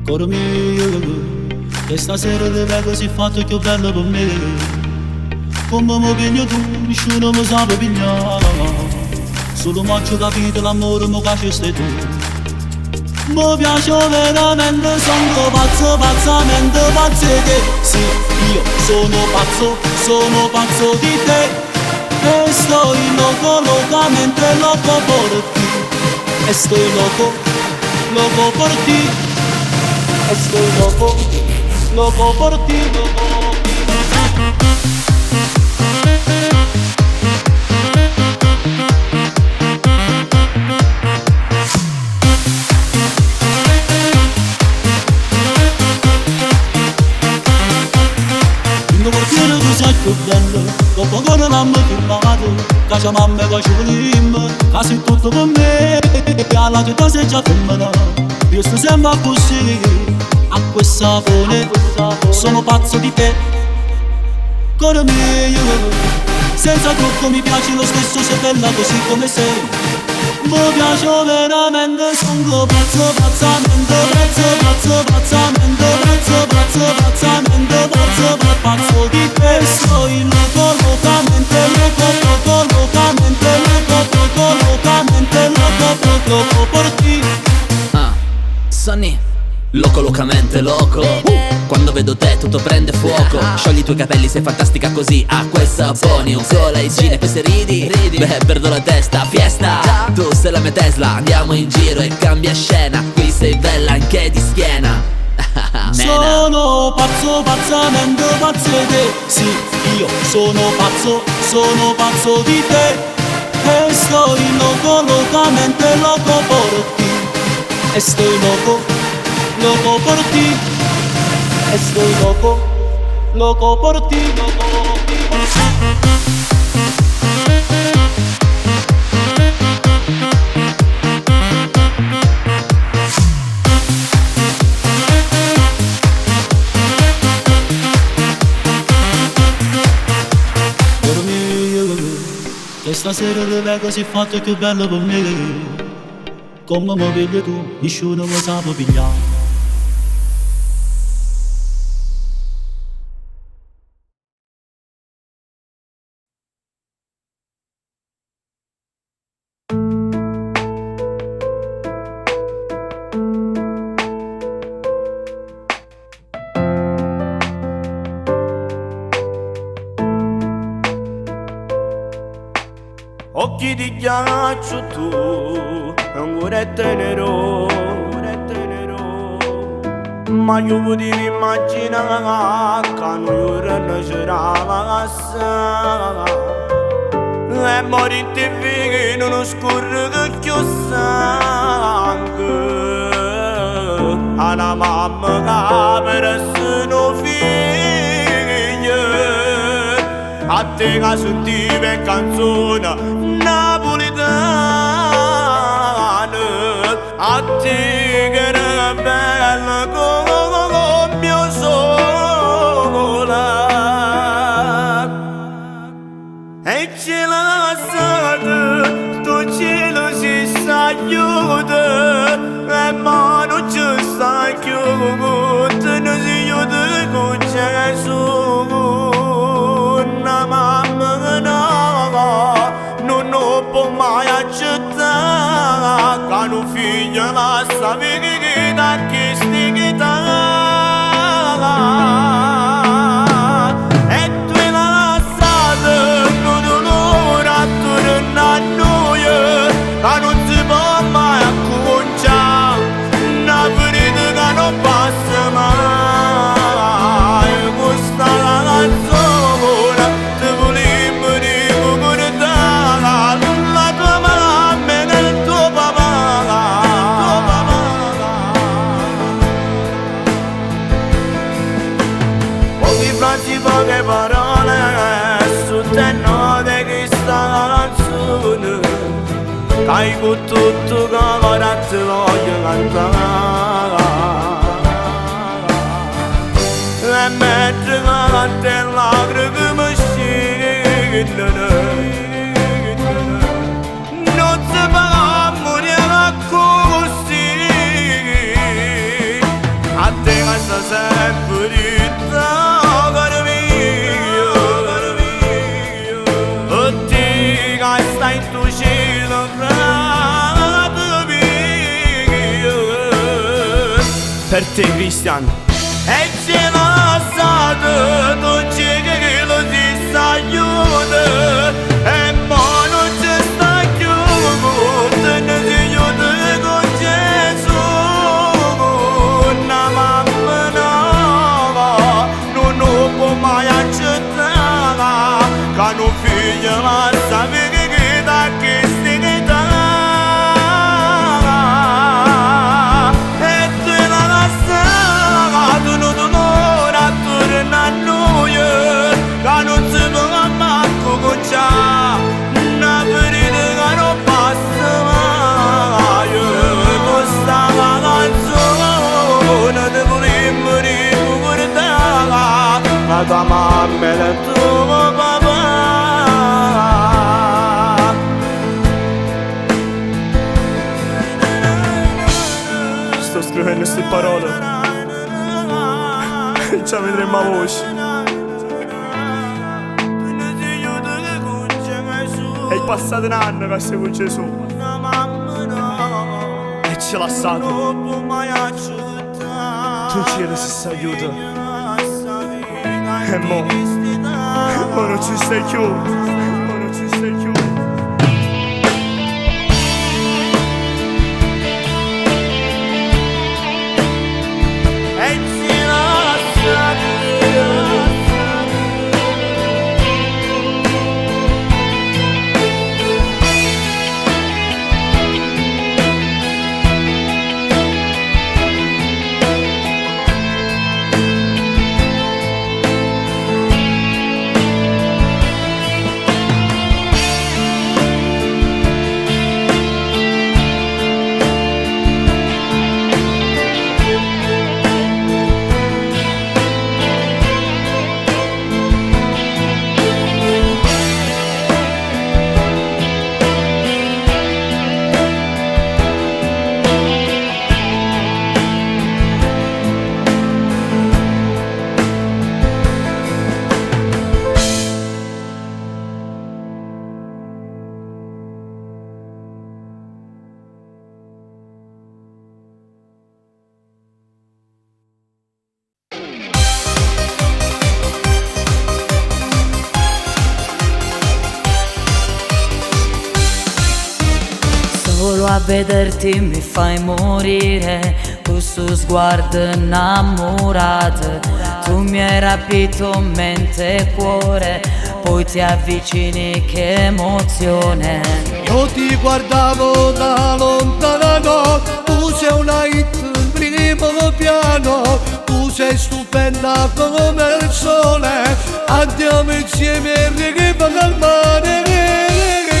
Coro mio, che stasera ti vedo si fatto più bello per me. Come mi pigli tu, nessuno mi sa pigliare. Solo mi ho capito l'amore mi faceste tu. Mi piace veramente, sono pazzo, pazzamente pazzo che sì, io sono pazzo di te. E sto loco, locamente loco por ti. Estoy loco, loco por ti. Estoy loco, loco por ti, loco. Più bello, dopo ancora l'hanno firmato, che c'è mamma che ci volimmo, quasi tutto per me, e alla città sei già fermata. Io sto sempre così, a quel sapone, sono pazzo di te. Cuore mio, senza trucco mi piaci lo stesso, sei bella così come sei. Mi piace veramente, sono pazzo, pazzamente, pazzamente, pazzo di te. Soy loco, locamente loco, locamente loco por ti. Sonny, loco locamente loco. Quando vedo te tutto prende fuoco. Sciogli i tuoi capelli, sei fantastica così. Acqua e saponi, un solo igiene. Poi se ridi, beh perdo la testa. Fiesta, tu sei la mia Tesla. Andiamo in giro e cambia scena. Qui sei bella anche di schiena. Sono pazzo, pazzamente pazzo di te. Sì, io sono pazzo di te. E sto loco, locamente loco por ti. Estoy loco, loco por ti. Estoy loco, loco por ti, loco por ti. E stasera ti vedo si fatto più bello per me. Come mi pigli tu, nessuno mi sa pigliare. Occhi di ghiaccio tu, ancora è tenero, ma io potevo immaginare che noi non c'eravamo assai. E morite fino in uno scuro che più sangue. Alla mamma che per essere figlio, a te che sentive canzone napoletana, a te che era bella come mio sole. E ce l'ha stata, tu ce lo si sa aiuta, e ma non ci sta chiusa, non si aiuta con Gesù. Una mamma non può mai accettare che un figlio la sa vita che stigita. E tu la lasciata con dolore attorno a noi, che non si può mai acconciare, una ferita che non passa mai. Questa canzone ti volevo ricordare, la tua mamma e il tuo papà. Pochi frasi, poche parole, su te note questa canzone, che hai con tutto che ora ti voglio cantare. E mentre cante lacrime scendono, non si fa morire così. A per te Cristian. E ce l'ha stato, non c'è che lo si sa aiuta. E mo non c'è sta più, se ne si aiuta con Gesù. Una mamma nuova non lo può mai accettare, che non figlio la sapere che da che si dà. E tu la lasciata, tu non t'onora, tu non annoia, che non si può manco conciare, una ferita che non passa mai. Questa canzone ti vorremmo ricordare, la tua mamma e il tuo papà. Sto scrivendo queste parole e ci vedremo a voce. È passato un anno che sei con Gesù e ce l'ha stato. Tu ci si aiuta. E mo non ci stai più. Non ci stai più. E ci lasciati. Solo a vederti mi fai morire, questo sguardo innamorato. Tu mi hai rapito mente e cuore, poi ti avvicini, che emozione. Io ti guardavo da lontano, tu sei una hit in primo piano, tu sei stupenda come il sole, andiamo insieme e reghiamo al mare.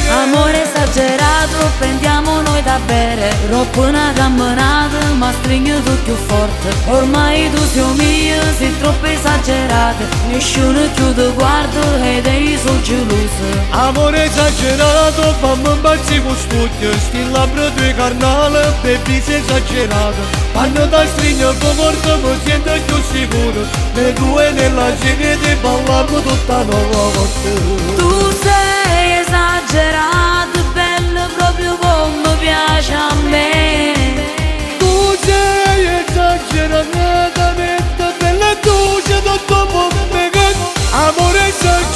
Amore esagerato, prendiamo noi da bere, troppo una camminata, ma stringo tu più forte. Ormai tu sei mio, sei troppo esagerato, nessuno più ti guarda ed io sono geloso. Amore esagerato, fammi impazzire con studio, sti labbra tue carnale, baby sei esagerato. Quando ti stringo con forza mi sento più sicuro, le due nella cena ti balliamo tutta la notte. Tu sei esagerato, bello proprio come piace a me. Tu sei esageratamente bella, tu sei tutto per me. Amore esagerato.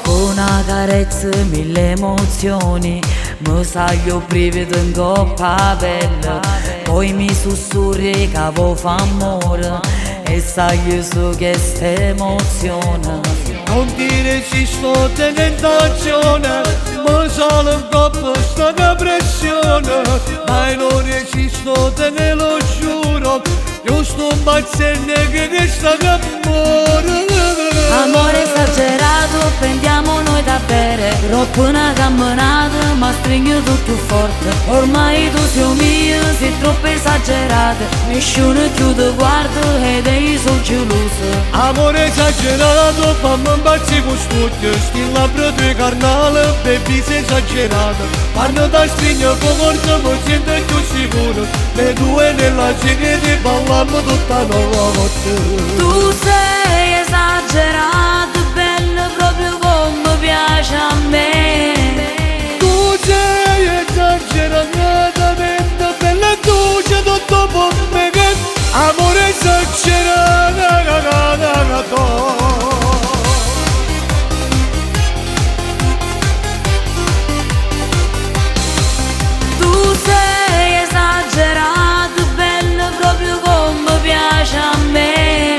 Una carezza, mille emozioni, mi saglio brivido in coppa a pelle. Poi mi sussurri che vo fa amore e saglio su che ste emozione. Non ti resisto di tentazione, mi sale in coppa sta depressione, ma non resisto, te lo giuro, giusto un bazzenne che sta amore. Amore esagerato, prendiamo noi da bere, troppo una camminata, ma stringo tu più forte. Ormai tu sei mio, sei troppo esagerato, nessuno più ti guarda ed io sono geloso. Amore esagerato, fammi impazzire con studio, sti labbra tue carnale, baby sei esagerato. Quando ti stringo con forza mi sento più sicuro, le due nella cena ti balliamo tutta la notte. Tu sei esagerato, bello proprio come piace a me. Tu sei esageratamente bella, esagerato. Tu sei esagerato, bello proprio come piace a me.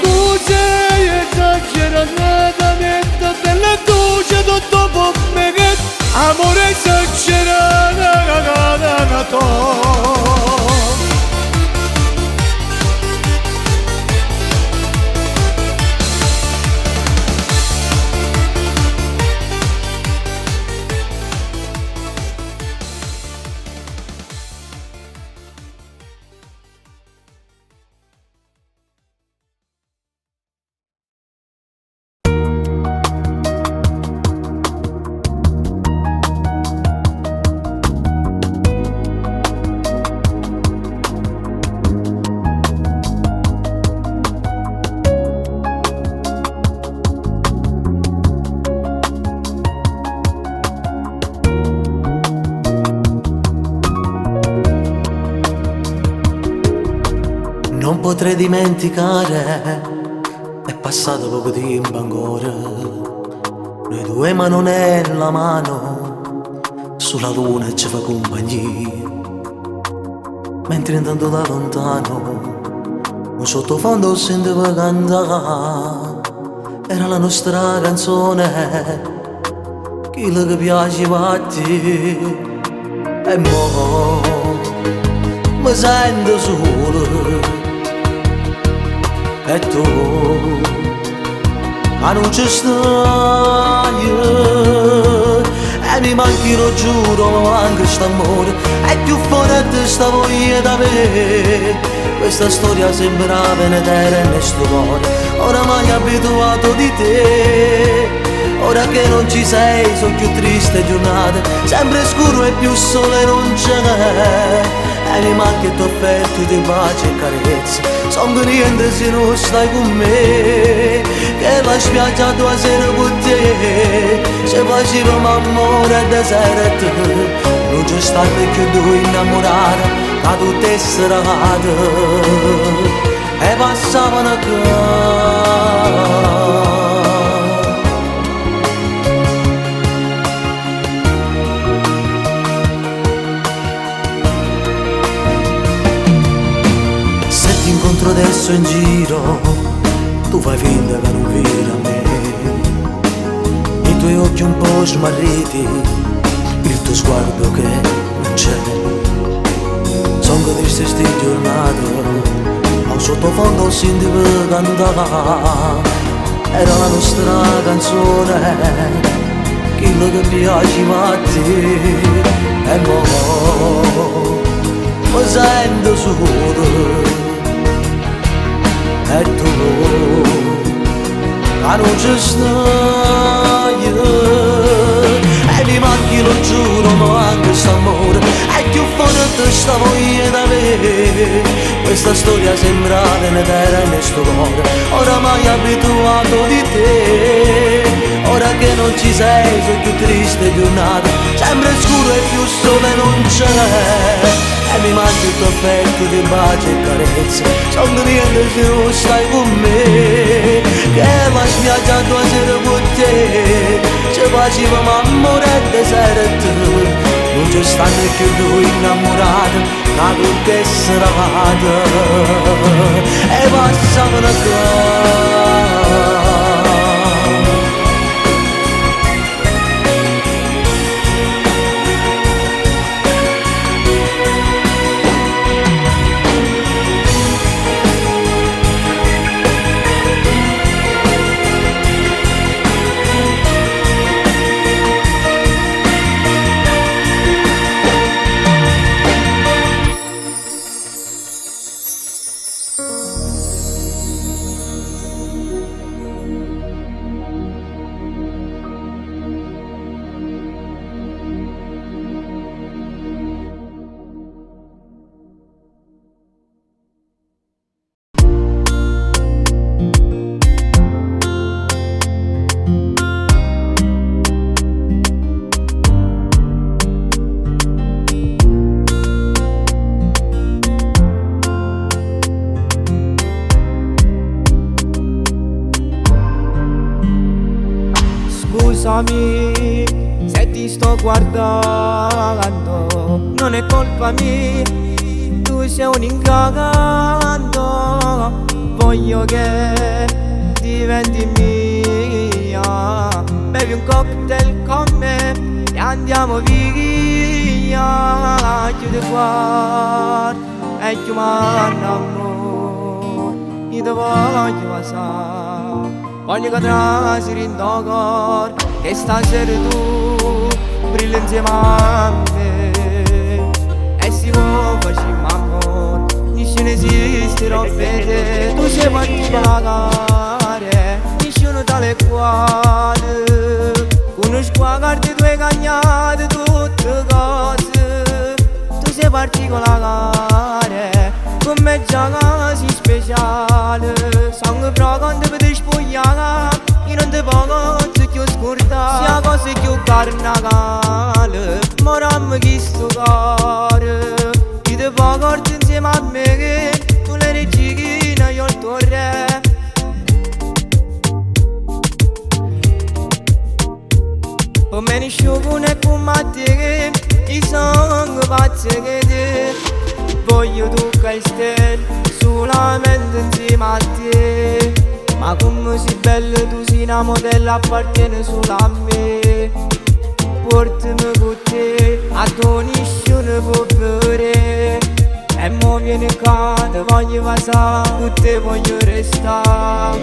Tu sei esageratamente bella, tu c'è tutto per me, amore esagerato. Non potrei dimenticare, è passato poco tempo ancora. Noi due mano nella mano, sulla luna ci fa compagnia. Mentre intanto da lontano, un sottofondo sentivo cantare. Era la nostra canzone, quella che piaceva a te. E mo' mi sento solo. E tu, ma non ci stai. E mi manchi, lo giuro, mi manca st'amore. È più forte sta voglia da me. Questa storia sembra venetera in sto cuore. Oramai abituato di te. Ora che non ci sei, sono più triste giornate. Sempre scuro e più sole non c'è. E mi manca il tuo affetto di pace e carezza. Son niente se non stai con me. Che la spiaggia tua sera con te. Se facevamo amore a deserto, non c'è stato più due innamorati da tutte serate. E passavano a incontro adesso in giro, tu fai finta che non vedi a me. I tuoi occhi un po' smarriti, il tuo sguardo che non c'è. Sono che triste sti giornate, a un sottofondo sentivo cantare. Era la nostra canzone, quello che piaceva a te. E mo' mi sento solo. E tu, ma non ci stai. E mi manchi, lo giuro, mi manca st'amore. È più forte sta voglia da me. Questa storia sembra venetera in sto cuore. Oramai abituato di te. Ora che non ci sei, sono più triste giornate. Sempre scuro e più sole non c'è. E mi mangi il tuo affetto di baci e carezze. Sono niente se non stai con me. Che la spiaggia tua sera con te. Ci facevamo amore a deserto. Non c'è stato più due innamorati da tutte serate. E passavano qua. Scusami se ti sto guardando, non è colpa mia, tu sei un inganno. Voglio che diventi mia, bevi un cocktail con me e andiamo via. Chiudi il cuore e chiamano amore, io ti voglio passare, voglio che trasi rindo cuore, che stasera tu brilli insieme a me. E si può facciamo amore, nessuno esiste per te. Tu sei particolare, nessuno tale quale. Conosco a carte tue cagnate, tutte cose. Tu sei particolare, come già casi speciale. Sangue però quando vedi spogliare, io non ti posso più scordare. Sia cose più carnavale, morammo chi sto cuore. Io ti porto insieme a me, che tu le regina, io il tuo re. Per me nessuno è come te, i sangue pazzi che te. Voglio toccare le stelle, solamente insieme a te. Ma come sei bella tu sei una modella, appartiene solo a me. Portami con te, a tu nessuno può bere. E mo vieni qua, ti voglio passare, con te voglio restare.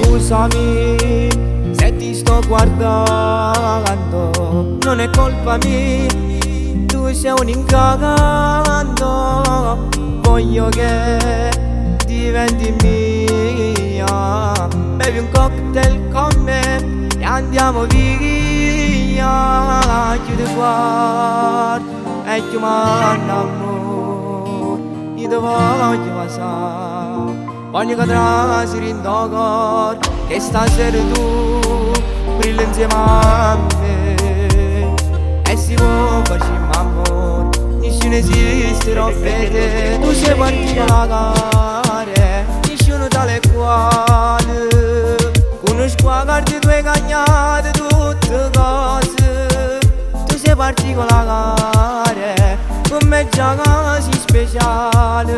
Scusami se ti sto guardando, non è colpa mia, tu sei un inganno. Voglio che diventi mia, bevi un cocktail con me e andiamo via. Chiudi il cuore e chiamano amore, io ti voglio passare, voglio che trasi rindo cuore, che stasera tu brilli insieme a me. E si può facciamo amore, nessuno esiste per te. Tu sei particolare, nessuno tale quale. Conosco a carte tue cagnate, tutte cose. Tu sei particolare, come già casi speciale.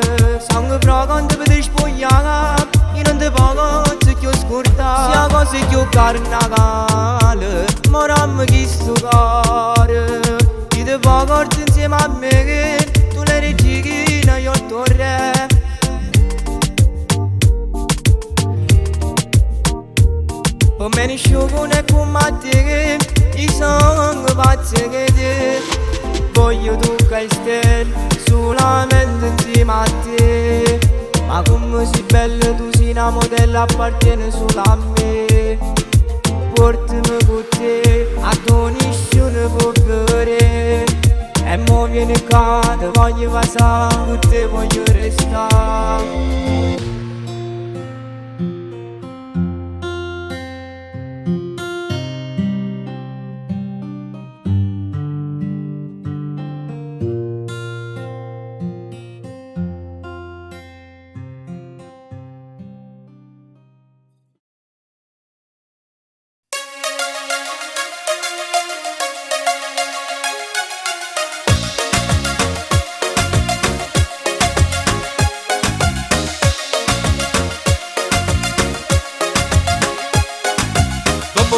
Sangue però quando vedi spogliare, io non ti posso più scordare. Sia cose più carnavale, morammo chi sto cuore. Io ti porto insieme a me, che tu le regina, io il tuo re. Per me nessuno è come te, i sangue pazzi che te. Voglio toccare le stelle, solamente insieme a te. Ma come sei bella tu sei una modella, appartiene solo a me. Portami con te, a tu nessuno può bere. E mo vieni qua, ti voglio passare, con te voglio restare.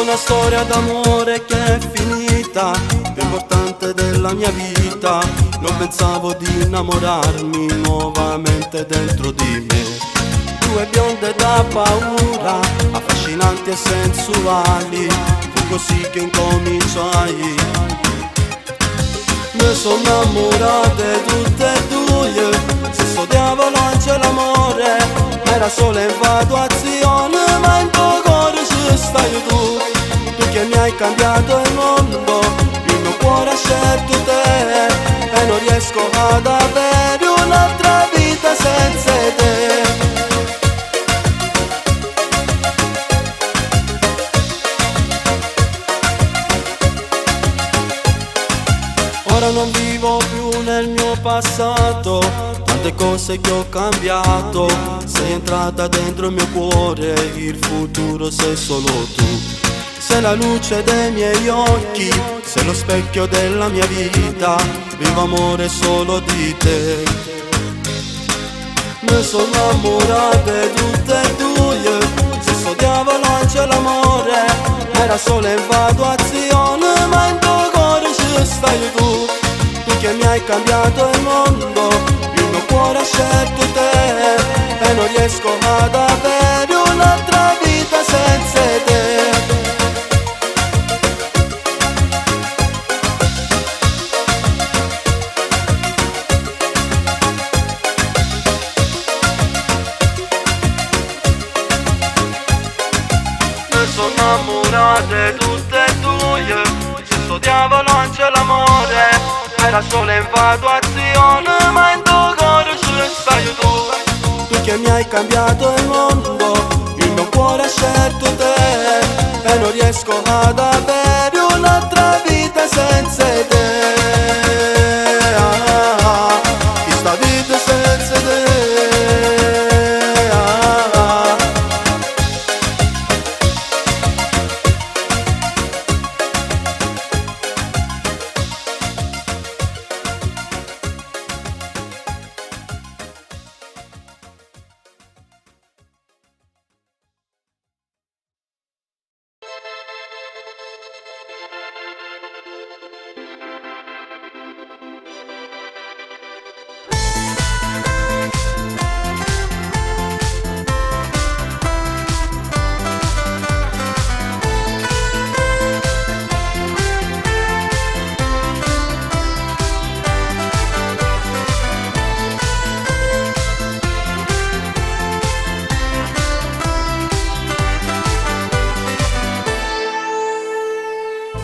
Una storia d'amore che è finita, più importante della mia vita. Non pensavo di innamorarmi nuovamente dentro di me. Due bionde da paura, affascinanti e sensuali. Fu così che incominciai. Ne sono innamorate tutte e due, stesso diavolo c'è l'amore. Era solo infatuazione, ma in tuo cuore ci stai tu. Tu che mi hai cambiato il mondo, il mio cuore ha scelto te. E non riesco ad avere un'altra vita senza te. Ora non vivo più nel mio passato, tante cose che ho cambiato. Sei entrata dentro il mio cuore, il futuro sei solo tu. sei la luce dei miei occhi, sei lo specchio della mia vita, vivo amore solo di te. Mi sono innamorate tutte e due, se sto diavolo c'è l'amore, era solo infatuazione, ma in tuo cuore ci stai tu, tu che mi hai cambiato il mondo, il mio cuore ha scelto te, e non riesco ad avere un'altra vita senza te. Sono innamorate tutte e due, se sto diavolo c'è l'amore, era solo infatuazione, ma in tuo cuore ci stai tu, tu che mi hai cambiato il mondo, il mio cuore ha scelto te, e non riesco ad avere un'altra vita senza te. Questa vita senza te.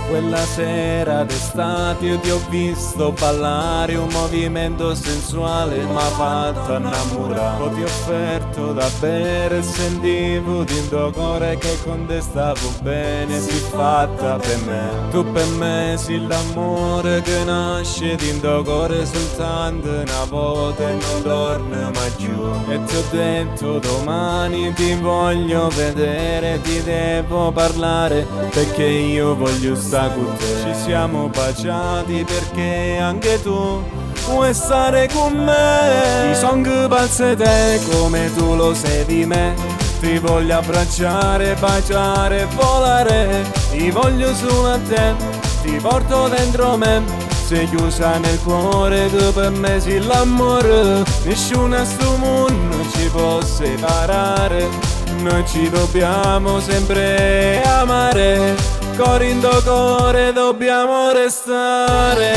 Quella sera d'estate io ti ho visto ballare un movimento sensuale m'ha fatto innamorare. Poi ti ho offerto da bere e sentivo din tuo cuore che con te stavo bene, si fatta per me. Tu per me sei l'amore che nasce din tuo cuore soltanto una volta e non torna mai giù. E ti ho detto domani ti voglio vedere, ti devo parlare perché io voglio stare con te. Ci siamo baciati perché anche tu vuoi stare con me. I song palse te come tu lo sei di me, ti voglio abbracciare, baciare, volare. Ti voglio solo a te, ti porto dentro me, sei chiusa nel cuore, tu per me sei l'amore. Nessuno a sto mondo ci può separare, noi ci dobbiamo sempre amare. Cuore in tuo cuore dobbiamo restare.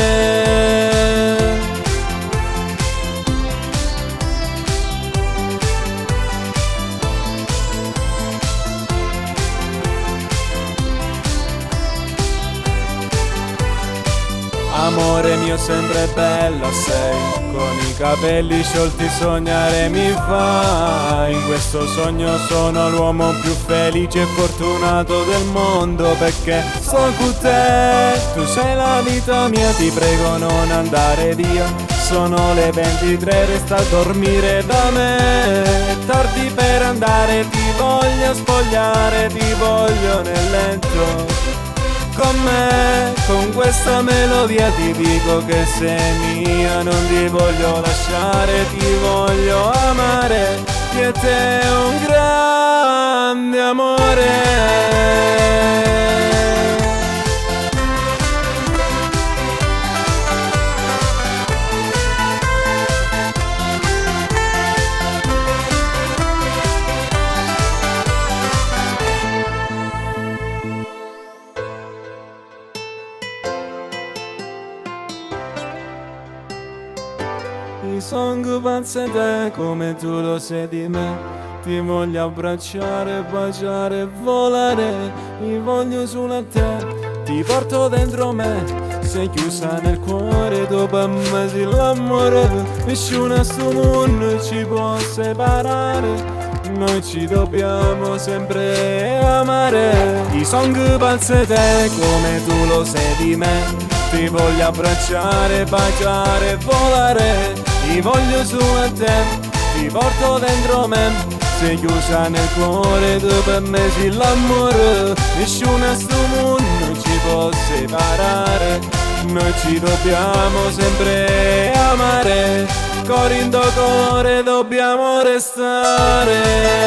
Amore mio sempre bella sei, con i capelli sciolti sognare mi fai. In questo sogno sono l'uomo più felice e fortunato del mondo perché sto con te. Tu sei la vita mia, ti prego non andare via. Sono le 23, resta a dormire da me. È tardi per andare, ti voglio spogliare, ti voglio nel letto con me. Con questa melodia ti dico che sei mia, non ti voglio lasciare, ti voglio amare. Che te è un grande amore. I song pazze te come tu lo sei di me, ti voglio abbracciare, baciare, volare. Mi voglio solo a te, ti porto dentro me, sei chiusa nel cuore, tu per me sei l'amore. Nessuno a sto mondo ci può separare, noi ci dobbiamo sempre amare. I song pazze te come tu lo sei di me, ti voglio abbracciare, baciare, volare. Ti voglio su a te, ti porto dentro me, sei chiusa nel cuore, tu per me sei l'amore. Nessuno a sto mondo ci può separare, noi ci dobbiamo sempre amare, cuore in tuo cuore dobbiamo restare.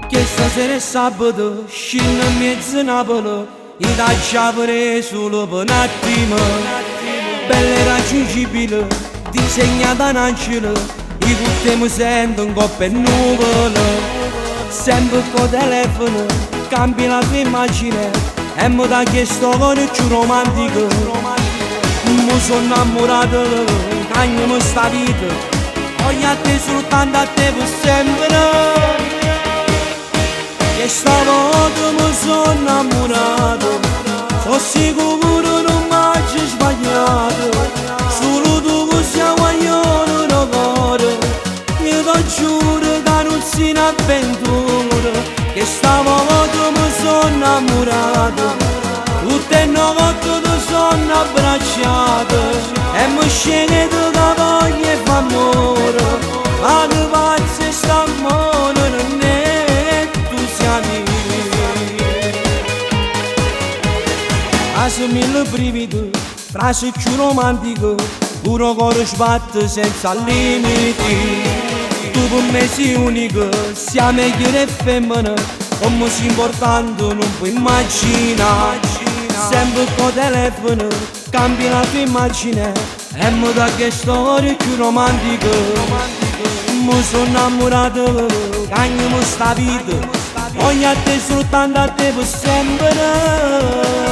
Che stasera è sabato, scendo in mezzo a Napoli, i taccia solo per un attimo. Bella e raggiungibile, disegnata in angelo, i tutti mi sento un coppa e nuvole. Sempre con telefono, cambi la tua immagine, e mi dà chiesto con il più romantico. Mi sono innamorato, cagno sta vita, voglio a te soltanto a te per sempre. E stavolta mi sono innamorato, sono sicuro non mi hai sbagliato. Solo tu che sei guaglione da cuore, io ti giuro che non sei un'avventura. Che stavolta mi sono innamorato, tutte le notti ti sono abbracciato, e mi scende che voglia e fa amore, ma che pazzo è st'amore non è. Quasi mille brividi, frasi più romantiche, pure cuore sbatte senza limiti. Tu per me sei unica, sia meglio e femmina, come sei importante non puoi immaginare. Sempre con telefono, cambi la tua immagine, e mi dà che storia più romantica. Mi sono innamorato, cagno sta vita, voglio a te soltanto a te per sempre.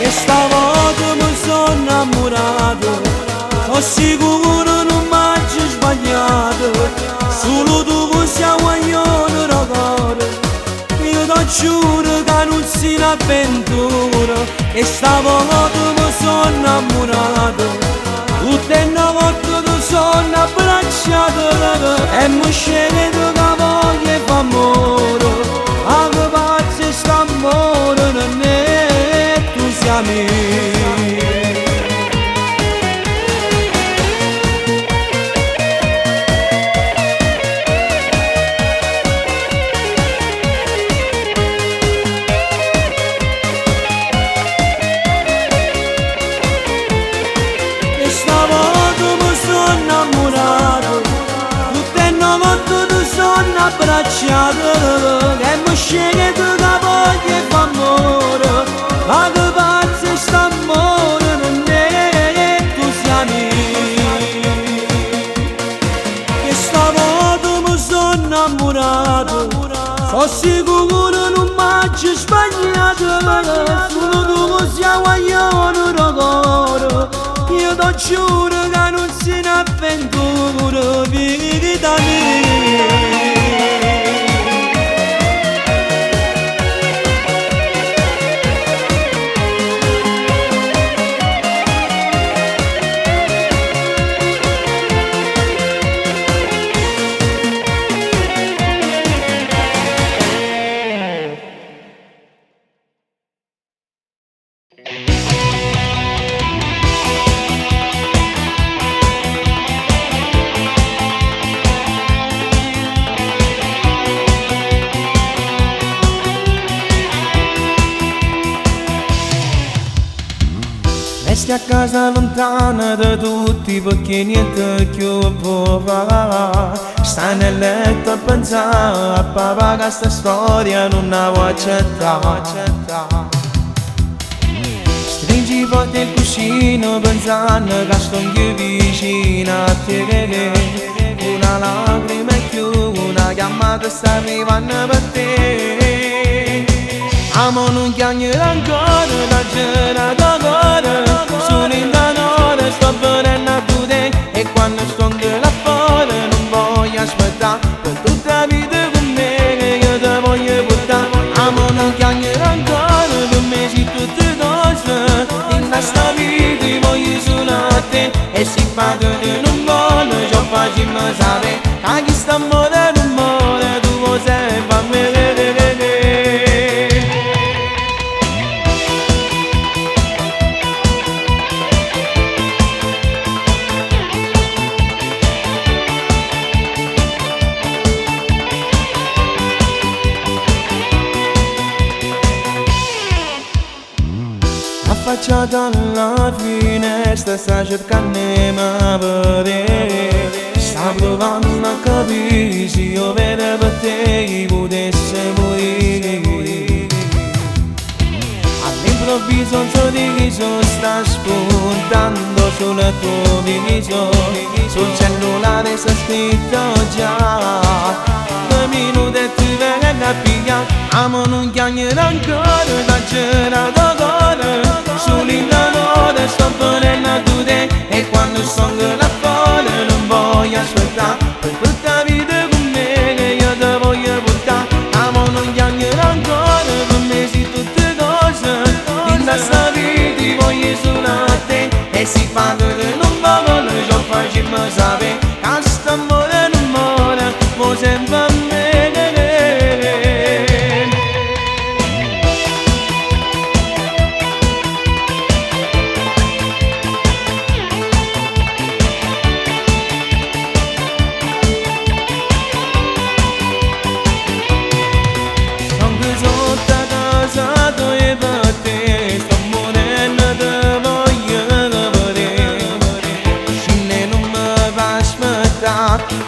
E stavolta mi sono innamorato, sono sicuro non mi hai sbagliato. Solo tu che sei guaglione da cuore, io ti giuro che non sei un'avventura. E stavolta mi sono innamorato, tutte le notti ti sono abbracciato, e mi scende che voglia e fa amore, ma che pazzo è st'amore non è. E stavolta mi sono innamorato, tutte le notti ti sono abbracciato, e mi scende che voglia e fa amore, ma che pazzo è st'amore non è entusiasmi. Che stavolta mi sono innamorato, sono sicuro non mi hai sbagliato. Solo tu che sei guaglione da cuore, io ti giuro che non sei un'avventura, vivi da me. Resti a casa lontana da tutti perché niente più può fare. Stai nel letto a pensare a papà che sta storia non la vuoi accettare. Stringi forte il cuscino pensando che sto più vicino a te. Una lacrima in più, una chiamata sta arrivando per te. Amo non chiamare ancora, da giornata ancora, sono in da sto venendo a tu te. quando sto là fuori non voglio aspettare. Per tutta la vita con me che io ti voglio portare. Amo non chiamare ancora, per me sei tutte cose. In questa vita voglio solo a te. E se fate di non vuole, già facciamo sapere. A chi sta amore non muore, tu vuoi sempre a me. Affacciata alla finestra sta cercando di vedere. Sta provando a capire se io vedo per te potesse morire. All'improvviso un sorriso sta spuntando sul tuo viso. Sul cellulare sta scritto già 2 minuti e ti vengo a pigliare. Amo non chiamare ancora, esagerato cuore. Sull'indanore sto venendo a te. E quando sono là fuori non voglio aspettare. Per tutta la vita con me che io ti voglio portare. Amo non chiamare ancora, per me sei tutte cose. In questa vita voglio solo a te. E si fa che non va bene, già facciamo sapere. Questo amore non muore, mo sempre a me.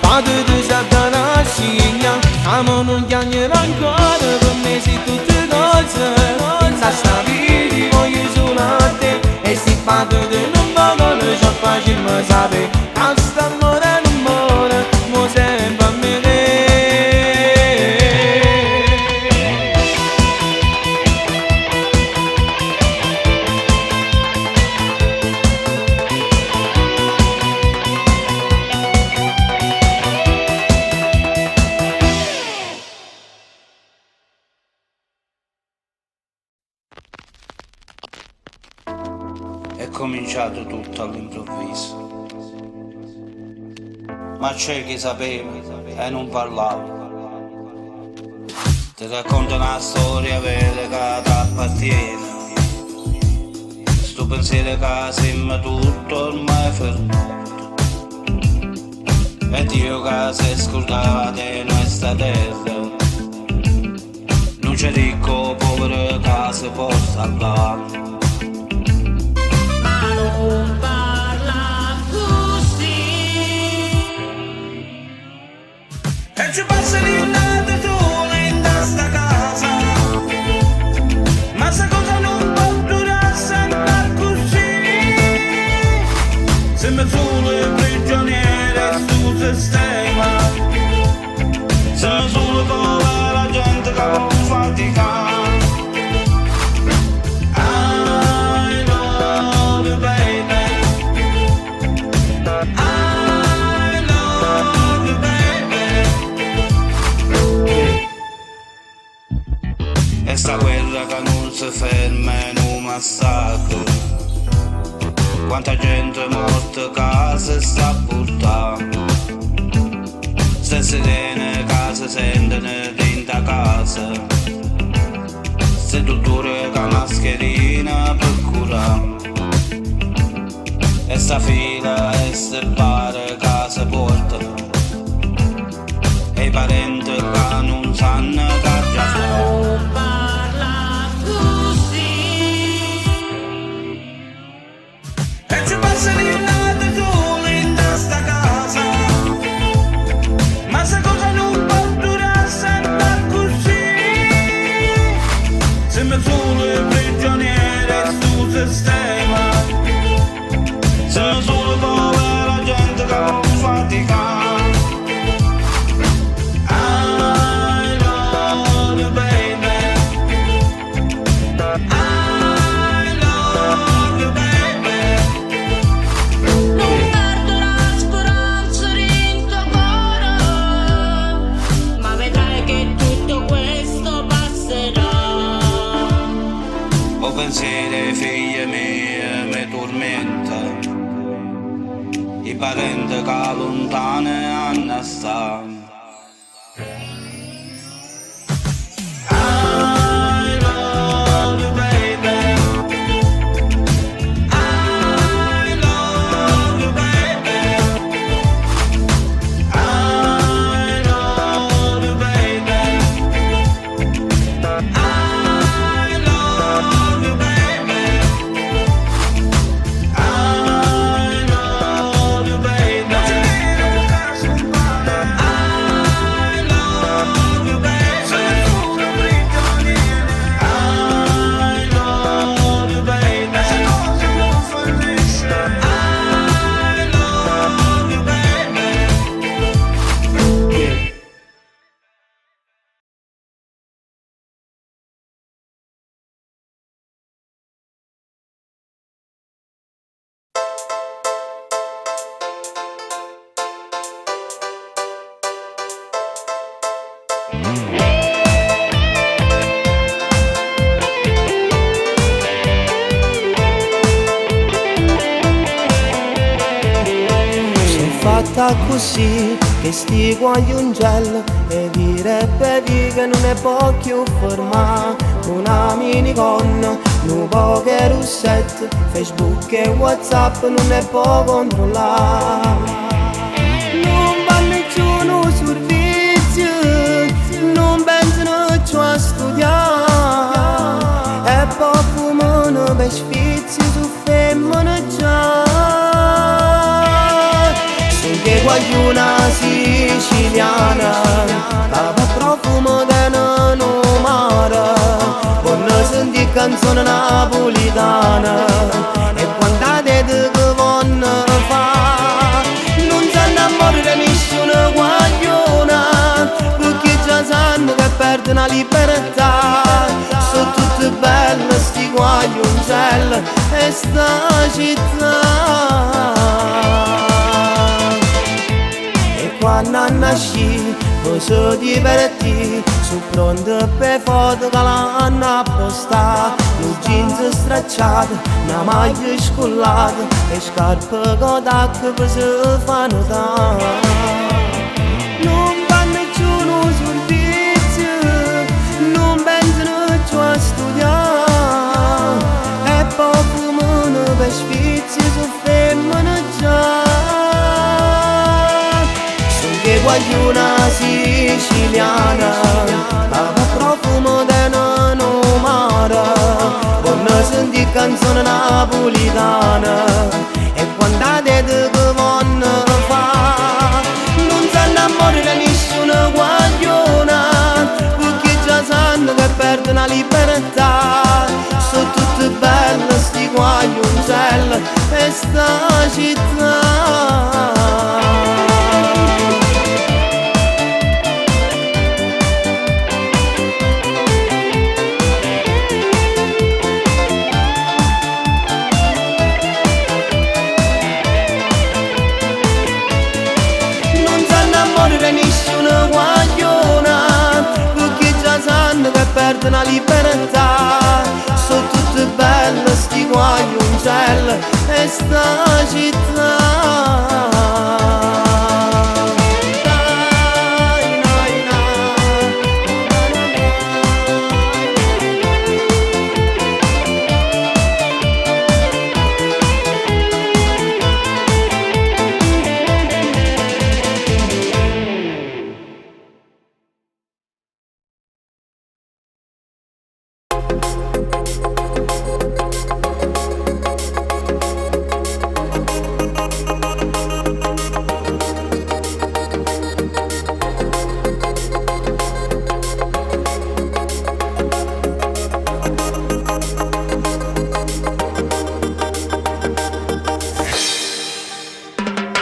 Fate di Satanasia, amo non chiamare ancora, per me sei tutte cose. In questa vita voglio solo a te. E se fate di non va bene, già facciamo sapere. Questo amore non muore, mo sempre a me. È cominciato tutto all'improvviso, ma c'è chi sapeva e non parlava. Ti racconto una storia vera che ti appartiene. Sto pensiero che sembra tutto ormai fermato. E Dio che si scordava di nostra terra. Non c'è ricco, povero che si può salvare. Non parla così. E ci passa l'indata sola in questa casa. Ma se cosa non può durare sempre così. Sembra solo il prigioniere sul sistema. Sembra solo come la gente che non fatica. E sta guerra che non si ferma in un massacro. Quanta gente è morta che si sta portando. Se sirene che si sentono dentro casa. Se dottore che mascherina per curare. E sta fila e sta bare che si portano. E i parenti che non sanno che già sono. E ci passa l'indata sola in questa casa. Ma se cosa non può durare sempre così. Sembra solo il prigioniere sul sistema. Sembra solo come la gente che non fatica. I love you baby. I love you baby. Non perdo la speranza. o pensieri figlie mie mi tormenta, i parenti che lontane hanno stanno. Così che sti guagliungel e direbbe che non ne può più fermare una miniconna, un po' che russetto, Facebook e WhatsApp non ne può controllare. Non va nessuno servizio, non pensano più a studiare e poi fumano per sfizi su femmine già. Che guagliuna siciliana, cava profumo de nano mare, con senti canzone napolitana, e quantate che vonno fa, non si innamora nessuna guagliona, perché già sanno che perdono la libertà, sono tutte belle sti guagliuncelli e sta città. Quando nasci, posso divertirti, su pronto per foto che l'hanno appostata, un jeans stracciato, una maglia scollata e scarpe Kodak per si fa notare. Non va nessuno servizio, non pensano più a studiare e poi fumano per sfizi su femmine già. Che guagliuna siciliana, cava profumo de nano mare, con senti canzone napolitana, e quantate che vonno fa, non si innamora nessuna guagliona, perché già sanno che perdono la libertà, sono tutte belle sti guagliuncelli e sta città. Nessuna guagliona, perché già sanno che perdono la libertà, sono tutte belle sti guagliuncelli e sta città.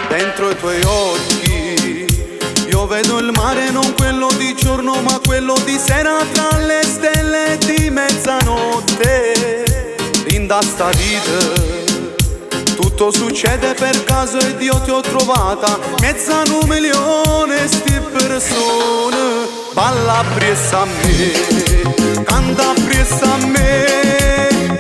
Dentro i tuoi occhi io vedo il mare, non quello di giorno ma quello di sera, tra le stelle di mezzanotte. Linda sta vita, tutto succede per caso ed io ti ho trovata, mezza 1 milione sti persone. Balla appresso a me, canta appresso a me,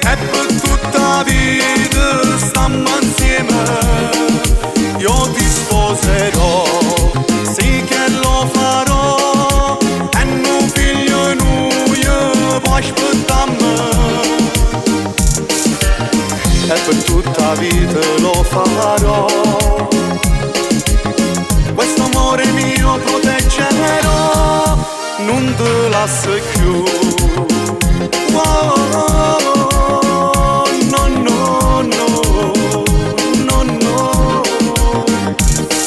per tutta la vita lo farò. Questo amore mio proteggerò, non te lascio più. Oh, no, no, no, no, no.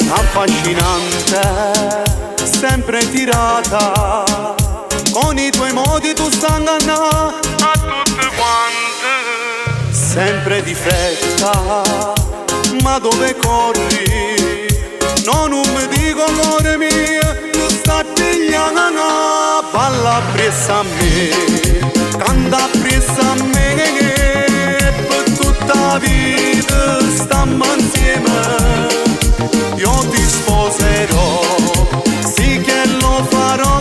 Affascinante, sempre tirata, con i tuoi modi tu stai ingannando a tutte quante. Sempre di fretta, ma dove corri? No, non mi dico amore mio, tu stai pigliando. Balla appresso a me, canta appresso a me, per tutta la vita stiamo insieme. Io ti sposerò, sì che lo farò,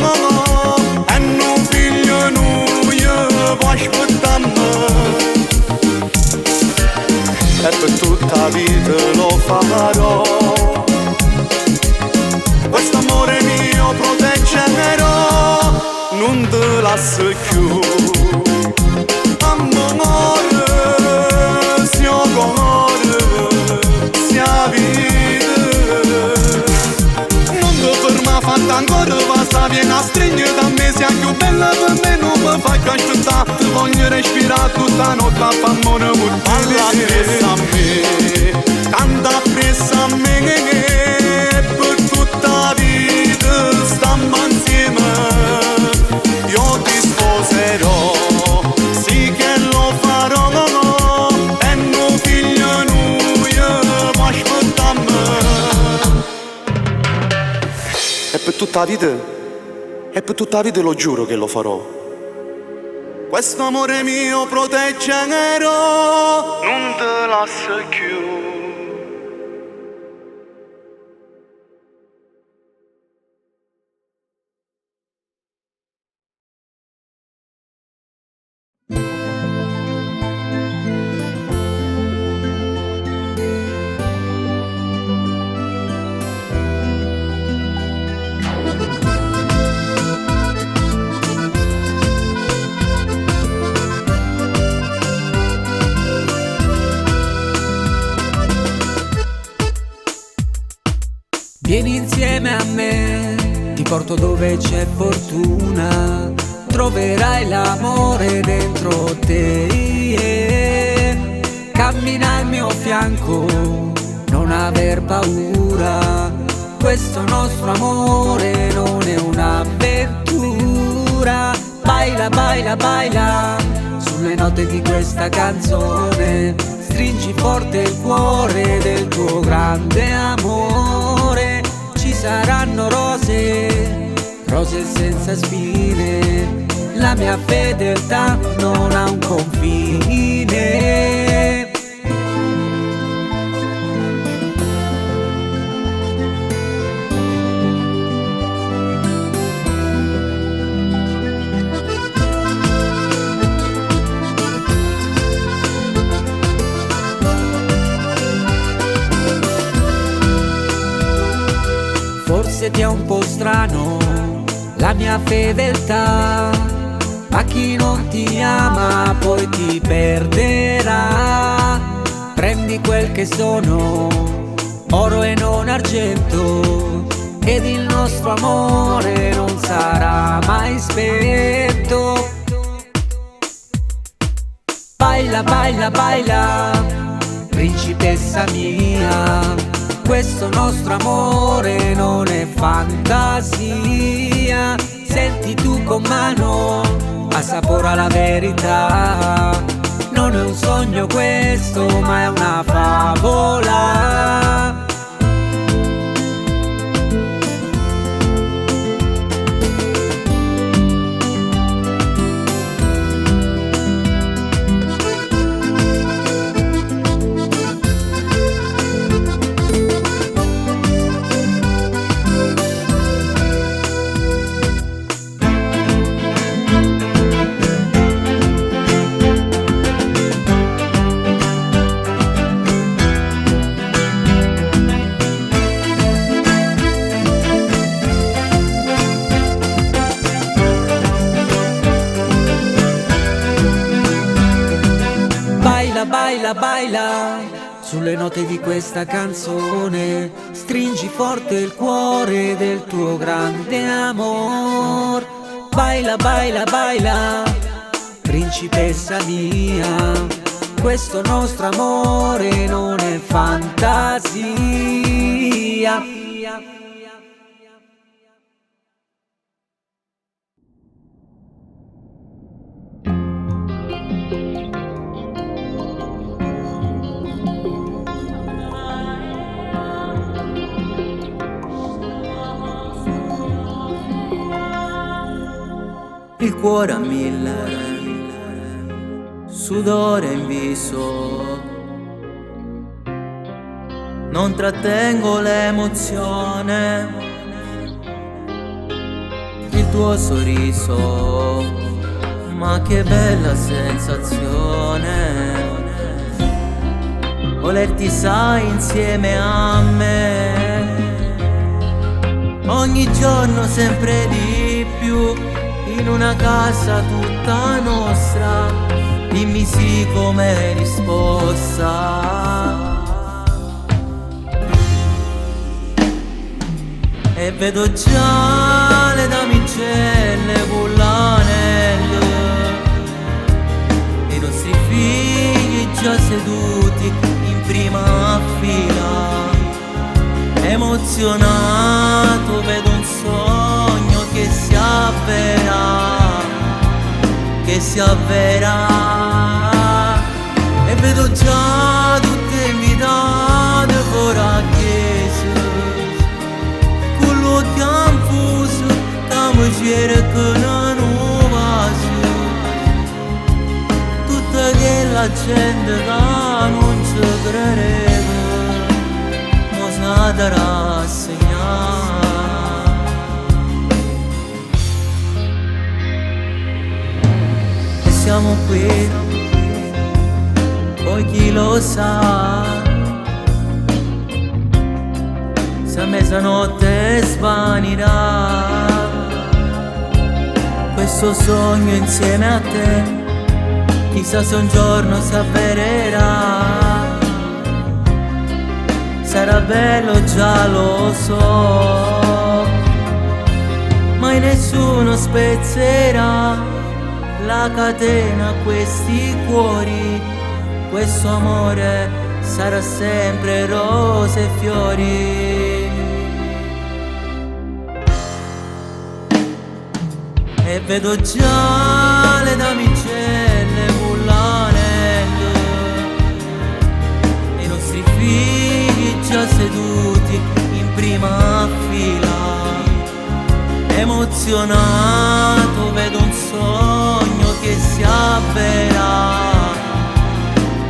e non figlio io può aspettarmi. E per tutta la vita lo farò. Questo amore mio proteggerò, non te lascio più. Amore, sia cuore, sia vita. Non ti ferma fatta ancora, basta vieni a stringere da me. Sia più bella per me, non mi fai che aspettare. Ti voglio respirare tutta la notte, fammi un balla appresso a me, canta appresso a me. Per tutta la vita stiamo insieme. Io ti sposerò, sì che lo farò, e non figlio io può aspettarmi. E per tutta la vita, e per tutta la vita lo giuro che lo farò. Questo amore mio proteggerò, non te lascio più. Vieni insieme a me, ti porto dove c'è fortuna, troverai l'amore dentro te. Cammina al mio fianco, non aver paura, questo nostro amore non è un'avventura. Baila, baila, baila, sulle note di questa canzone, stringi forte il cuore del tuo grande amore. Ci saranno rose, rose senza spine, la mia fedeltà non ha un confine. Forse ti è un po' strano la mia fedeltà, ma chi non ti ama poi ti perderà. Prendi quel che sono, oro e non argento, ed il nostro amore non sarà mai spento. Baila, baila, baila, principessa mia, questo nostro amore non è fantasia. Senti tu con mano, assapora la verità. Non è un sogno questo, ma è una favola. baila, baila, baila. Sulle note di questa canzone stringi forte il cuore del tuo grande amor. Baila, baila, baila, principessa mia, questo nostro amore non è fantasia. Il cuore a mille, sudore in viso, non trattengo l'emozione, il tuo sorriso, ma che bella sensazione, volerti sai insieme a me, ogni giorno sempre di più. In una casa tutta nostra, dimmi sì come risposta. E vedo già le damigelle con l'anello, e i nostri figli già seduti in prima fila. Emozionato vedo un sogno che si avvera, che si avvera. E vedo già tutte invitate fuori chiesa, con l'occhi confuso, che mi cercano nuova su. Tutta quella gente che non ci credeva, mo s'ha rassegnare. Siamo qui, poi chi lo sa, se a mezzanotte svanirà questo sogno insieme a te, chissà se un giorno si avvererà. Sarà bello, già lo so, mai nessuno spezzerà la catena a questi cuori, questo amore sarà sempre rose e fiori. E vedo già le damigelle con l'anello, e i nostri figli già seduti in prima fila. Emozionato vedo un sogno che si avvera,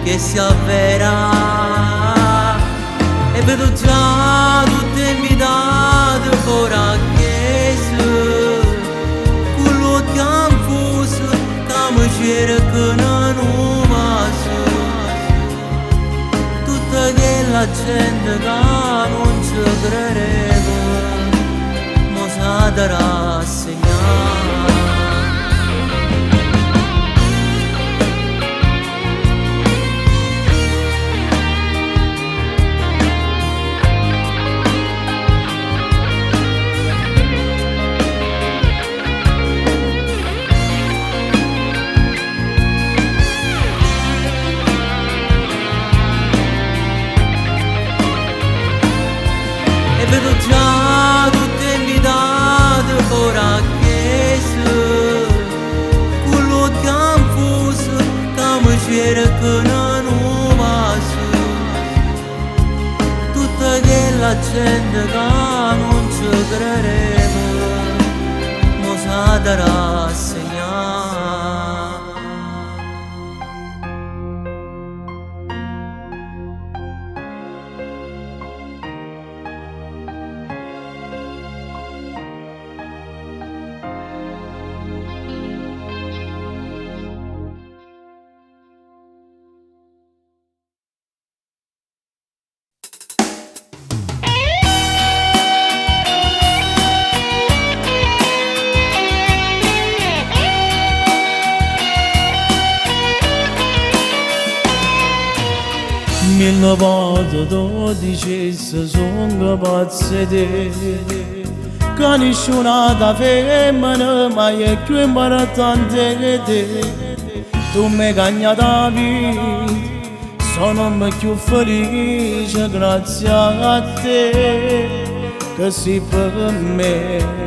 che si avvera. E vedo già tutte invitate fuori a chiesa, con l'occhi confuso, che mi cercano nuova su. Tutta quella gente che non ci credeva, mo s'ha rassegnare. E vedo già tutte invitate fuori a chiesa, con l'occhi confuso, che mi cercano nuova su. Tutta quella gente che non ci credeva, mo s'ha rassegnare. 1912 sono pazze te, che nessun'altra femmina mai è più importante che te. Tu mi hai cagnato la vita, sono più felice grazie a te, che sei per me.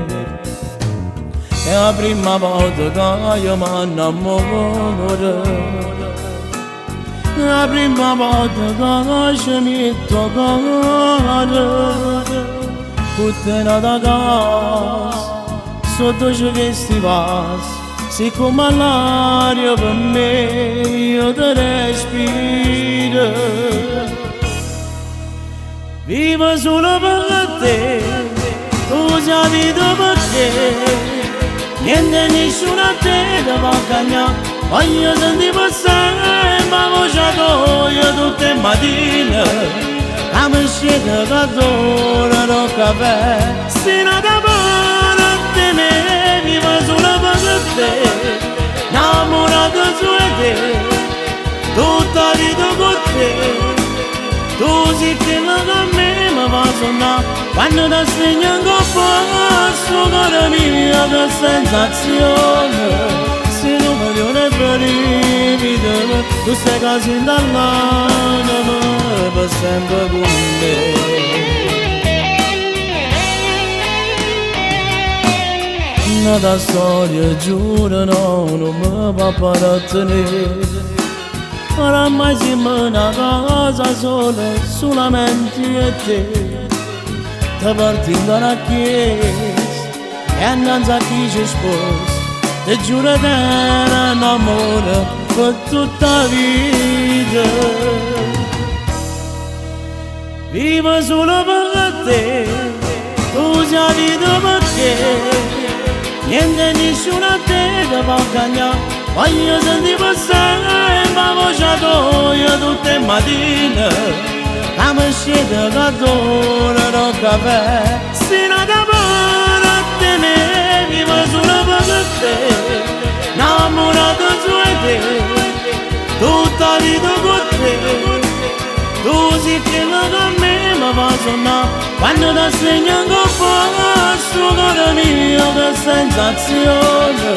È la prima volta che io mi innamoro, la prima volta che ci metto a cuore, puttana da casa, sotto questi vasi, sei come l'aria per me, io ti respiro. Vivo solo per te, tu sei vita perché niente nessuno a te ti va a cagnare. Voglio sentire passare ma voce tua tutte le mattine, a me scende che adoro il caffè. Se non ti pare a me, vivo solo per te, innamorato su te, tutta la vita con te. Tu sei quella che a me mi fa suonare, quando ti svegli in passo, cuore mio, che sensazione. Se non mi viene brivido, tu stai quasi dall'anima per sempre con me. Una storia giuro no, non mi va a tenere. Oramai siamo una casa sola, solamente io e te. Ti porti dalla chiesa e annanzi a chi ci sposa. Ti giuro che era un amore per tutta la vita. Vivo solo per te, tu sei la vita perché niente nessuno a te ti va a cagnare. Voglio sentire passare ma voce tua tutte le mattine, a me scende che adoro il caffè. Se non ti pare a me, vivo solo per te, innamorato su te, tutta la vita con te. Tu sei quella che a me mi fa suonare, quando ti svegli in passo, cuore mio, che sensazione.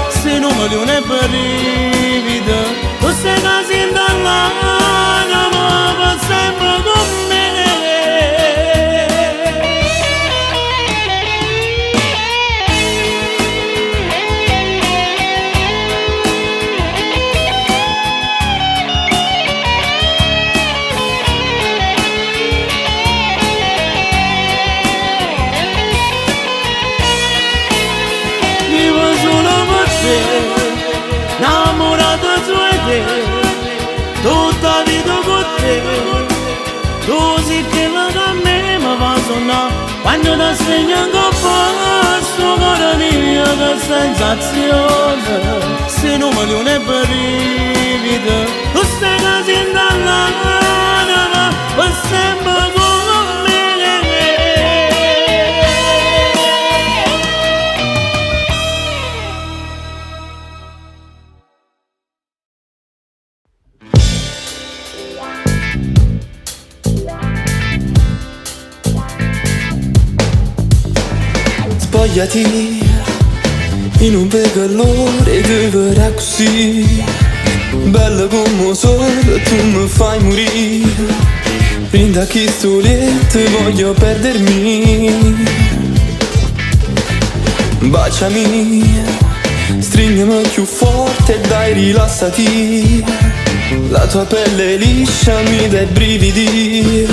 Se non mi viene brivido, tu stai quasi dall'anima per sempre con me. Innamorato su te, tutta la vita con te. Tu sei quella che a me mi fa suonare, quando ti svegli in passo, cuore mio, che sensazione. Se non mi viene brivido, tu stai quasi dall'anima per sempre con me. Spogliati in un pecallore che verrà così, bella come il sole, tu mi fai morire. Rinda chi sto letto, voglio perdermi. Baciami, stringimi più forte e dai rilassati. La tua pelle liscia mi dà i brividi.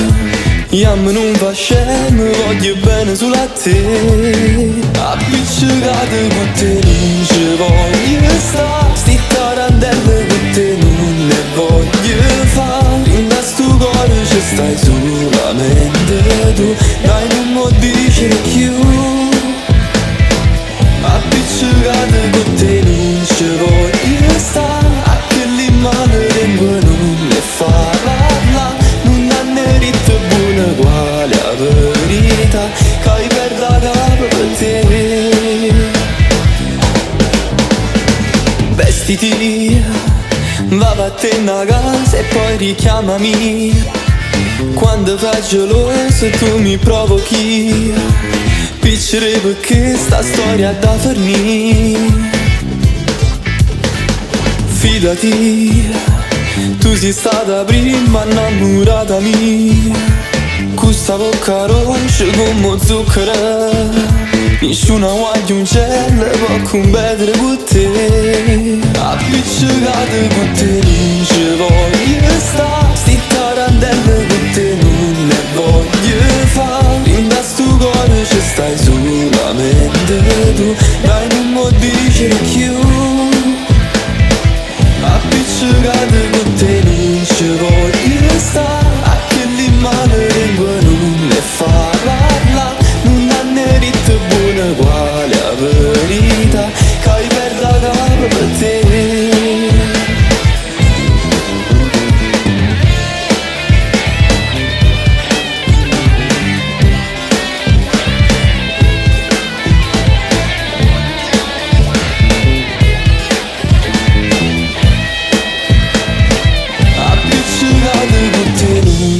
Io non fa scemo, voglio bene solo a te. Appiccicate con te non ci voglio stare. Sti tarantelle con te non ne voglio fare. In questo cuore ci stai solamente tu. Dai non mi dici più. Appiccicate con te non ci voglio stare. A che l'imane tengo non ne fa parlare. Non hanno ritto buona uguale a verità, che hai perda capo per te. Vestiti, va a te una casa e poi richiamami. Quando fai geloso tu mi provochi, piacerebbe che sta storia da fornire. Fidati, tu sei stata prima innamorata mia. Questa bocca rossa come zucchero, nessuna guagliongella può competere con te. Appiccicate con te non ci voglio stare, sti tarantelle con te non ne voglio fare. In da sto cuore ci stai solamente tu, dai non mi dici più. Appiccicate con te non ci voglio stare, a che l'imane lingua non ne fa parlare. Non ha né rito buona quale la verità, che hai perda capo per te.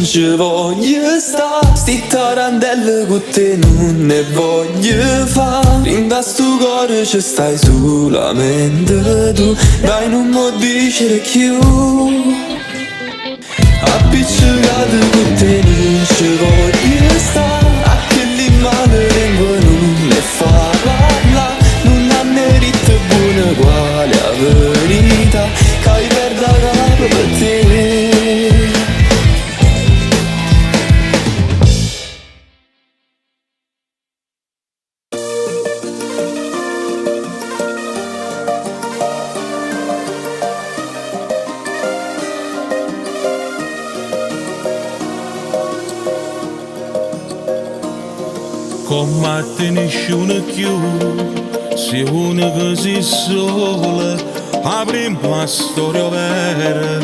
Ci voglio stare, sti tarantelle con te non ne voglio fare. In da sto cuore ci stai solamente tu, dai non mi dicere più. Appiccicate con te non ci voglio stare, a che l'imane lingua non ne fa parlare. Non ha né rito buona quale la verità, che hai perda capo per te. Combatte nessuno più, se uno così sola, apriamo la storia vera,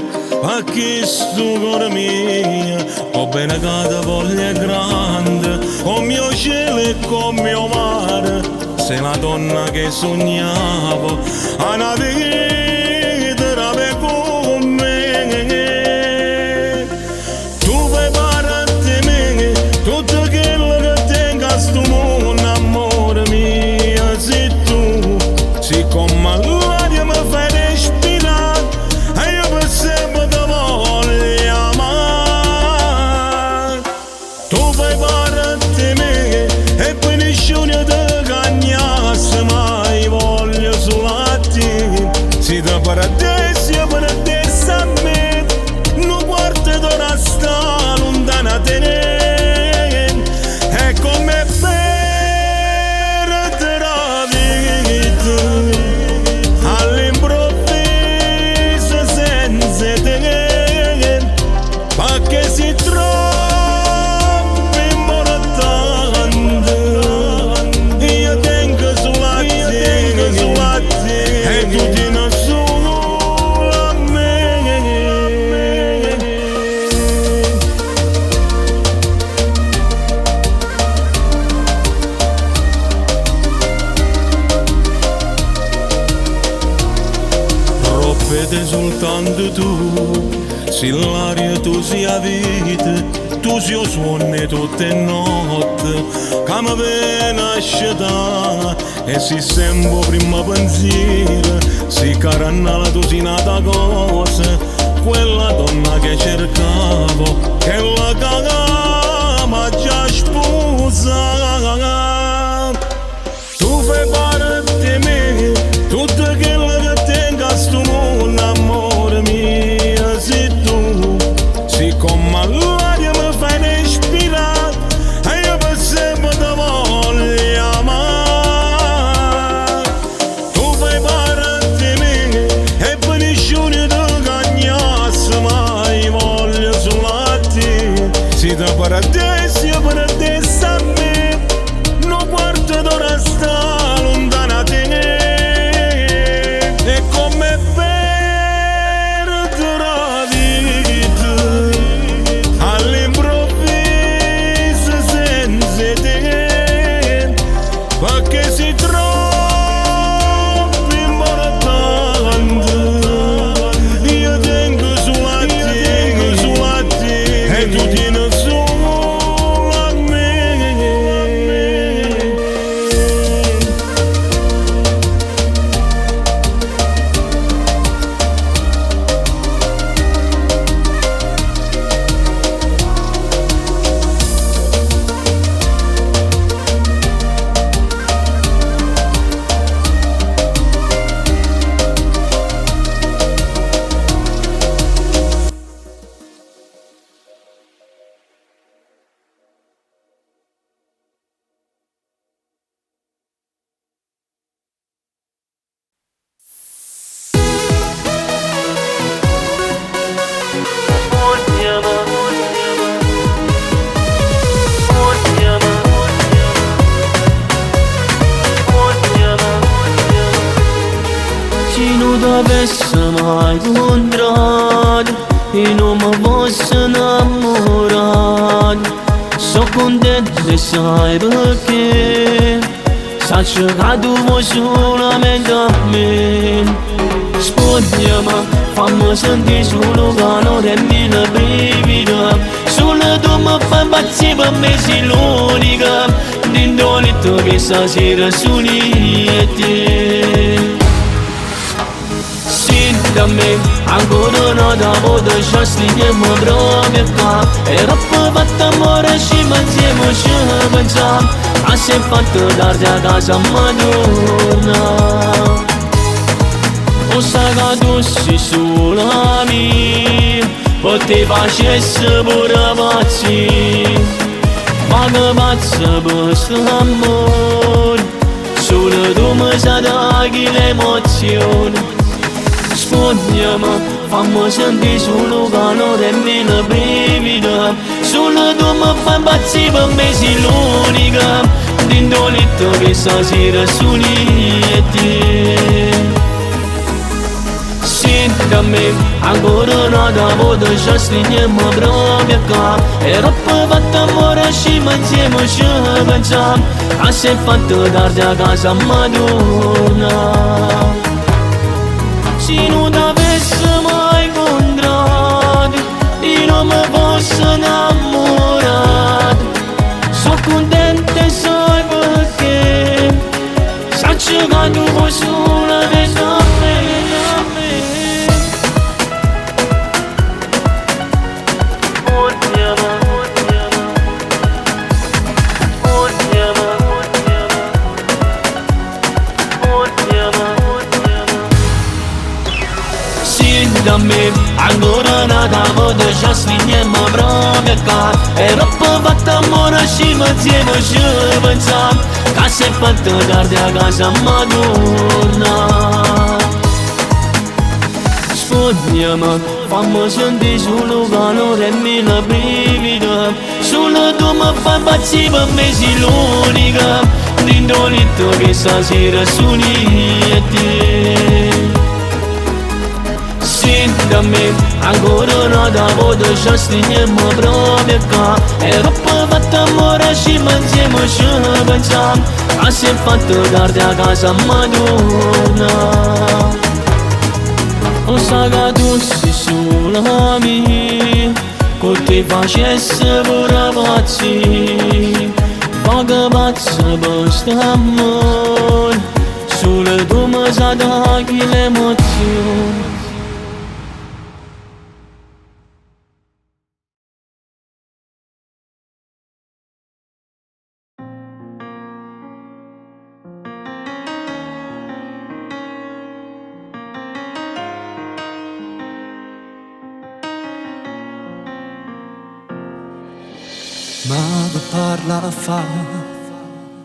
a questo cuore mio, ho bene che ti voglia grande, con mio cielo e con mio mare, sei la donna che sognavo, a una vita rave con me. Tu fai parte di me, tutto quello che tengo a sto mondo, amore mio, sei tu, sei come l'aria mi fai respirare, e io per sempre ti voglio amare. Tu fai parte di me, e poi nessuno ti cagnasse mai, voglio solo a te, sei da paradiso a me, non guarda d'ora sta lontana da te. È come perdere la vita all'improvviso senza te, perché si troppo importante. Io tengo solo a te, e tu tieni solo a me. Rompete soltanto tu, se l'aria tu sia vita, tu sia suoni tutte le notti, che mi viene a scegliere, e si sembra prima pensiero, si carannala tu sei nata cosa, quella donna che cercavo, che la cagama già sposa. Tu fai parte di me, tutto quello che tengo a sto mondo, amore mio, sei tu, sei come l'aria mi fai respirare, e io per sempre ti voglio amare. Tu fai parte di me, e poi nessuno ti cagnasse mai, voglio solo a te, sei da paradiso a me, non guarda d'ora sta lontana da te. È come perdere la vita all'improvviso senza te, perché si troppo importante. Io tengo solo a te. avesse mai incontrato e non mi fosse innamorato, sono contento e sai perché saccio che tu vuoi solamente a me. Spogliami, fammi sentire solo calore e mille brividi, solo tu mi fai impazzire, per me sei l'unica, dentro il letto che stasera sono io e te. Da me, ancora una volta ci stringiamo proprio qua. Era poi fatto amore și insieme ci pensiamo, a se fatto tardi a casa ma torna. O sa che tu sei sola mia, poi ti facessi pure pazzi, ma che pazza per st'amore, solo tu mi sai dare l'emozione. Spogliami, fammi sentire solo calore e mille brividi, solo tu mi fai impazzire, per me sei l'unica, dentro il letto che stasera sono io e te. Senti da me, ancora una volta ci stringiamo proprio qua. Era poi fatto amore și insieme ci pensiamo, a se fatto tardi a casa ma torna. Se non avesse mai incontrato e non mi fosse innamorato, sono contenta e sai perché saccio che tu vuoi solamente a me, a me. Da me, ancora una volta ci stringiamo proprio qua. Era poi fatto amore și insieme ci pensiamo, che se fatto tardi a casa ma torna. Spogliami, fammi sentire solo calore e mille brividi, solo tu mi fai impazzire, per me sei l'unica, dentro il letto che stasera sono io e te. Senti da me, ancora una volta ci stringiamo proprio qua. Era poi fatto amore și insieme ci pensiamo, a se fatto tardi a casa ma torna. O sa che tu sei sola mia, che ti facessi pure pazzi, ma che pazza per st'amore, solo tu mi sai dare l'emozione. Ma che parla a fa,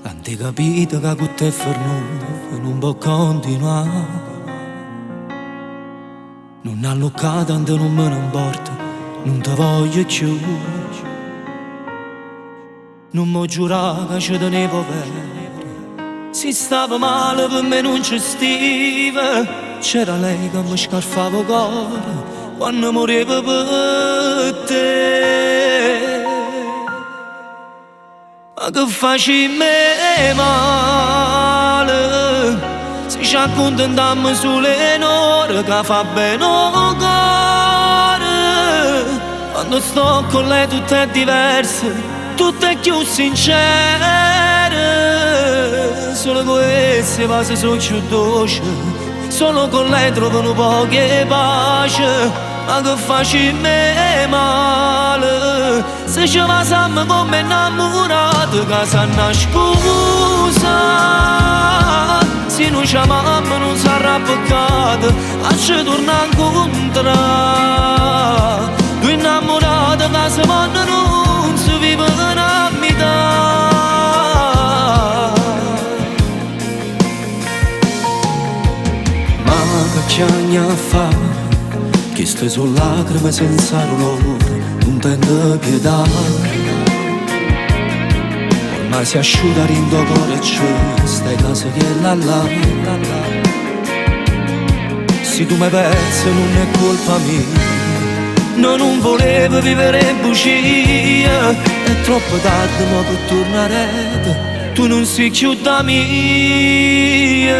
anti capito che con te fornuto non può continuare. Non ha luccato tanto non me ne importa, non ti voglio più. Non mi giurava che ci tenevo bene, si stava male per me non ci stiva. C'era lei che mi scarfava il cuore quando moriva per te. Ma che faci me male, se ci accontentammo sulle ore che fa bene il cuore. Quando sto con lei tutto è diverso, tutto è più sincero. Solo queste cose sono più dolci, solo con lei trovano poche pace. Ma che faci me male, se ci pasiamo come innamorati, che sanno scusa. Se non ci amiamo non sarà peccato, a ci torna a incontrare. Due innamorati che si vanno non si vivono a metà. Ma che c'è a fare, queste sono lacrime senza dolore, non tendo pietà. Ormai si asciuga rindo cuore e c'è, stai caso che là là. se tu mi pensi non è colpa mia. No, non volevo vivere in bugia, è troppo tardi ma per tornare, tu non sei più da mia.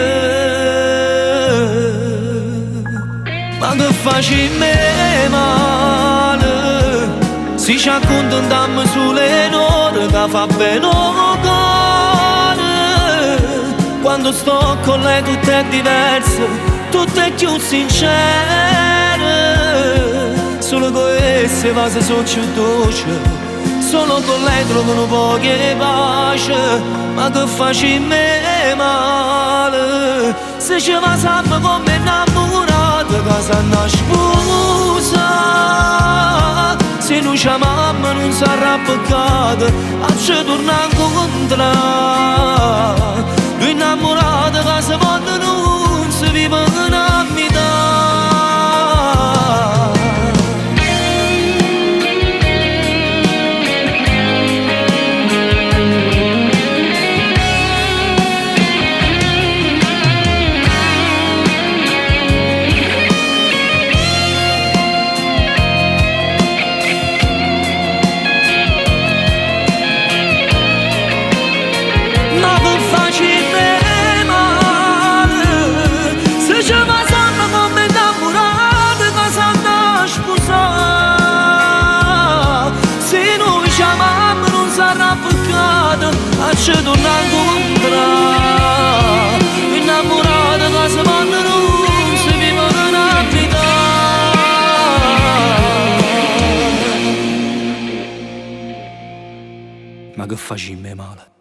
Ma che faci me male, si ci accontentammo sulle ore che fa bene o cuore. Quando sto con lei tutto è diverso, tutto è più sincero. Solo con esse vase sono più dolce, solo con lei trovano poche pace. Ma che faci me male, se ci va sempre come innamorata, che sanno sposa. Se noi ci amiamo non sarà peccato a ci tornare a incontrare. Due innamorate che si vogliono non si vivono a metà. A ci torna a incontrare, innamorata che si vanno non si vivono una vita. Ma che faci me male?